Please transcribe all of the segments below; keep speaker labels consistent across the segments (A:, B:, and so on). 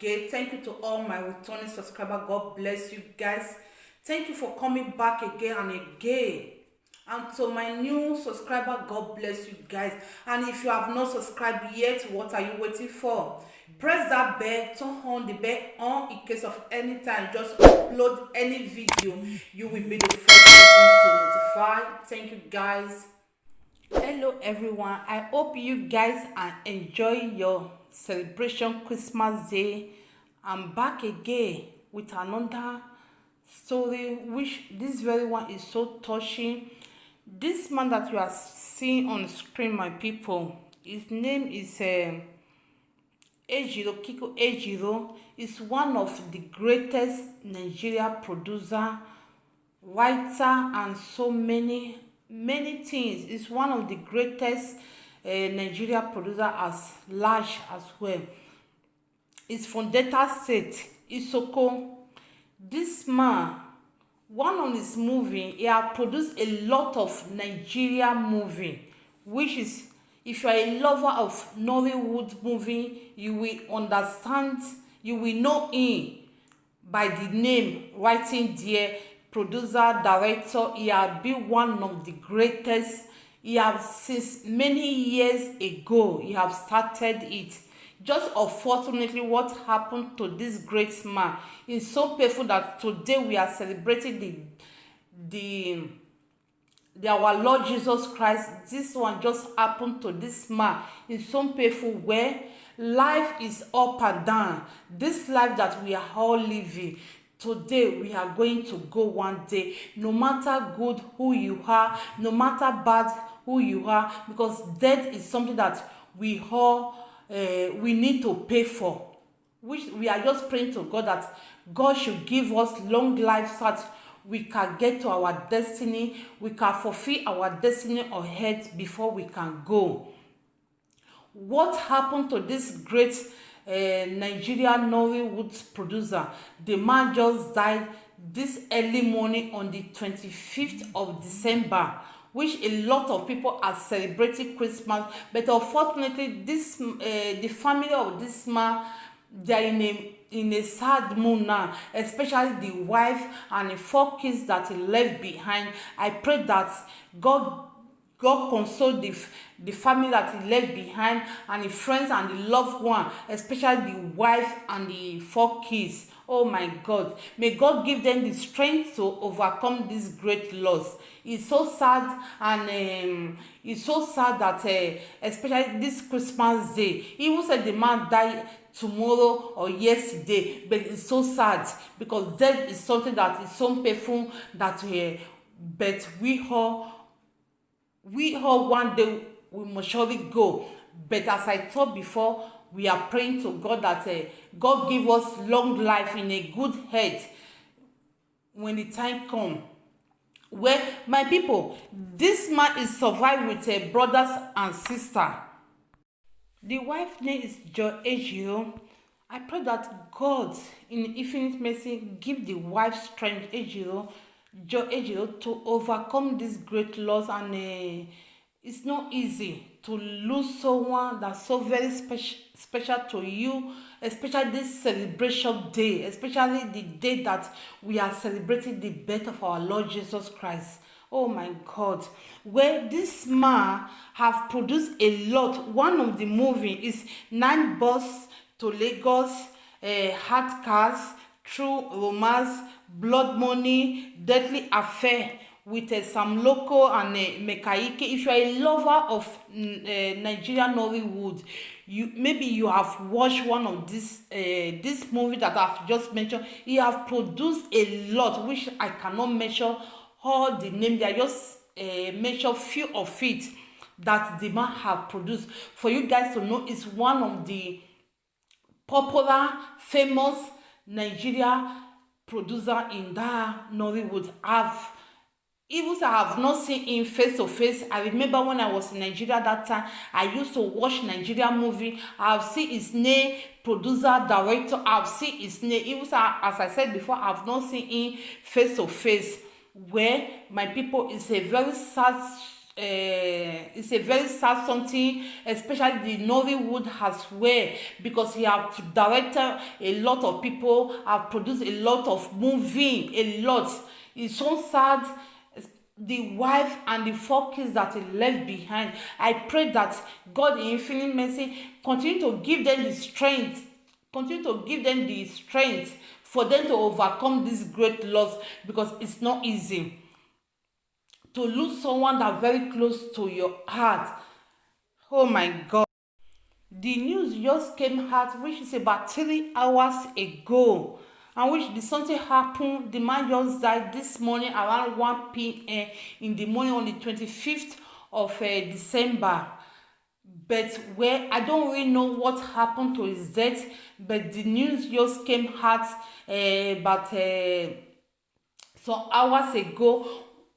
A: again. Thank you to all my returning subscribers. God bless you guys. Thank you for coming back again and again. And to my new subscriber, God bless you guys. And if you have not subscribed yet, what are you waiting for? Press that bell, turn on the bell on in case of any time just upload any video, you will be the first person to notify. Thank you guys. Hello everyone, I hope you guys are enjoying your celebration Christmas Day. I'm back again with another story, which this very one is so touching. This man that you are seeing on screen, my people, his name is Ejiro, Kiko Ejiro. Is one of the greatest Nigeria producer, writer, and so many things. Is one of the greatest Nigeria producer as large as well. Is from Delta State, Isoko. This man, one of his movie, he has produced a lot of Nigeria movie, which is, if you are a lover of Nollywood movie, you will understand, you will know him by the name writing there. Producer, director, he has been one of the greatest. He has, since many years ago, he have started it. Just unfortunately, what happened to this great man is so painful that today we are celebrating our Lord Jesus Christ. This one just happened to this man. It's so painful where life is up and down. This life that we are all living. Today we are going to go one day, no matter good who you are, no matter bad who you are, because death is something that we all we need to pay for, which we are just praying to God that God should give us long life so that we can get to our destiny, we can fulfill our destiny on earth before we can go. What happened to this great Nigerian Nollywood producer? The man just died this early morning on the 25th of December, which a lot of people are celebrating Christmas. But unfortunately, this the family of this man, they are in a sad mood now, especially the wife and the 4 kids that he left behind. I pray that God console the family that he left behind, and the friends and the loved one, especially the wife and the 4 kids. Oh my God, may God give them the strength to overcome this great loss. It's so sad, and it's so sad that especially this Christmas Day, he even said the man died tomorrow or yesterday, but it's so sad because death is something that is so painful that but we all one day we must surely go. But as I thought before, we are praying to God that God give us long life in a good health when the time comes. Well, my people, this man is survived with brothers and sister. The wife's name is Joy Ejiro. I pray that God, in infinite mercy, give the wife strength, Joy Ejiro, to overcome this great loss. And it's not easy to lose someone that's so very special to you, especially this celebration day, especially the day that we are celebrating the birth of our Lord Jesus Christ. Oh my God, where this man have produced a lot. One of the movie is 9 Bus to Lagos, Hard Cars, True Romance, Blood Money, Deadly Affair, with Sam Loco and Mekaike. If you are a lover of Nigerian Nollywood, maybe you have watched one of this movie that I've just mentioned. He have produced a lot, which I cannot mention all the name. They are just mention few of it that the man have produced for you guys to know. It's one of the popular, famous Nigeria producer in that Nollywood. Even though I have not seen him face to face, I remember when I was in Nigeria that time, I used to watch Nigeria movie. I've seen his name, producer, director. I've seen his name. Even though, as I said before, I've not seen him face to face. Where, my people, is a very sad it's a very sad something, especially the Nollywood as well, because he have directed a lot of people, have produced a lot of movie, a lot. It's so sad. The wife and the 4 kids that he left behind. I pray that God in infinite mercy continue to give them the strength, for them to overcome this great loss, because it's not easy to lose someone that very close to your heart. Oh my God. The news just came out, which is about 3 hours ago, and which the something happened. The man just died this morning around 1 p.m. in the morning on the 25th of December. But where I don't really know what happened to his death, but the news just came out about some hours ago.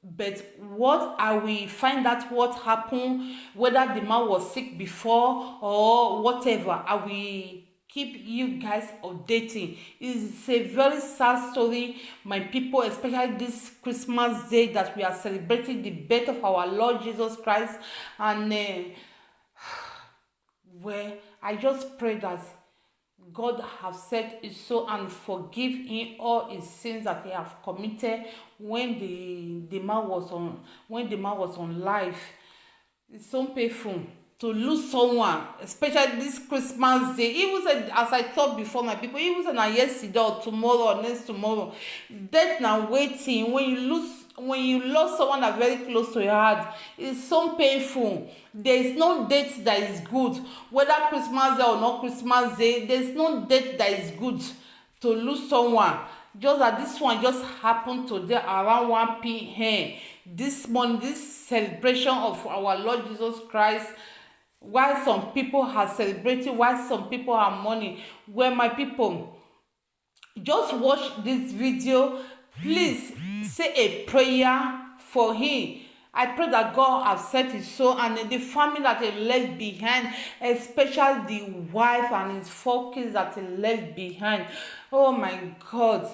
A: But what I will find out what happened, whether the man was sick before or whatever, I will keep you guys updating. It's a very sad story, my people, especially this Christmas day that we are celebrating the birth of our Lord Jesus Christ. And well, I just pray that God have said it so and forgive him all his sins that he have committed when the man was on life. It's so painful to lose someone, especially this Christmas day. Even said, as I thought before, my people, even said na yesterday or tomorrow or next tomorrow, death now waiting. When you lost someone that very close to your heart, it's so painful. There is no date that is good, whether Christmas day or not Christmas day. There's no date that is good to lose someone. Just that this one just happened today around 1 p.m. this morning, this celebration of our Lord Jesus Christ. While some people are celebrating, while some people are mourning. Well, my people, just watch this video. Please say a prayer for him. I pray that God has set his soul and the family that he left behind, especially the wife and his 4 kids that he left behind. Oh my God.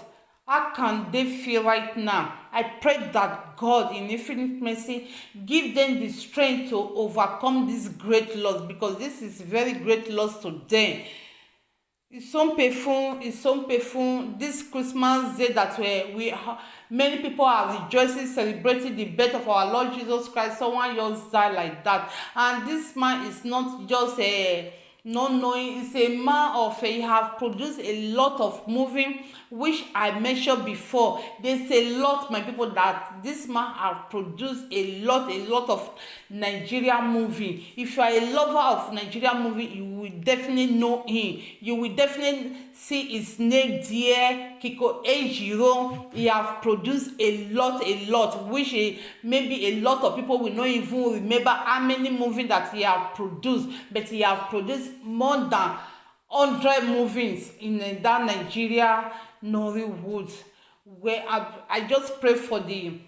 A: How can they feel right now? I pray that God in infinite mercy give them the strength to overcome this great loss, because this is very great loss to them. It's so painful. This Christmas day that many people are rejoicing, celebrating the birth of our Lord Jesus Christ. Someone just died like that, and this man is not just not knowing. It's a man of he have produced a lot of movie, which I mentioned before. There's a lot, my people, that this man have produced a lot of Nigerian movie. If you are a lover of Nigerian movie, you will definitely know him. You will definitely see his name there, Kiko Ejiro. He have produced a lot, which maybe a lot of people will not even remember how many movies that he have produced, but he have produced more than 100 movies in that Nigeria Nollywood. Where I just pray for the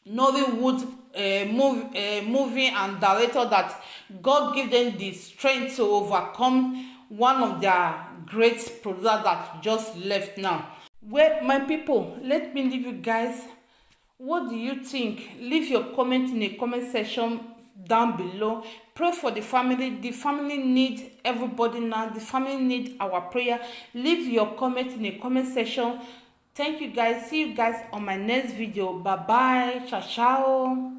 A: Nollywood movie and director that God give them the strength to overcome one of their great producers that just left now. Well, my people, let me leave you guys. What do you think? Leave your comment in the comment section down below. Pray for the family. The family needs everybody now. The family needs our prayer. Leave your comment in the comment section. Thank you guys. See you guys on my next video. Bye bye. Ciao ciao.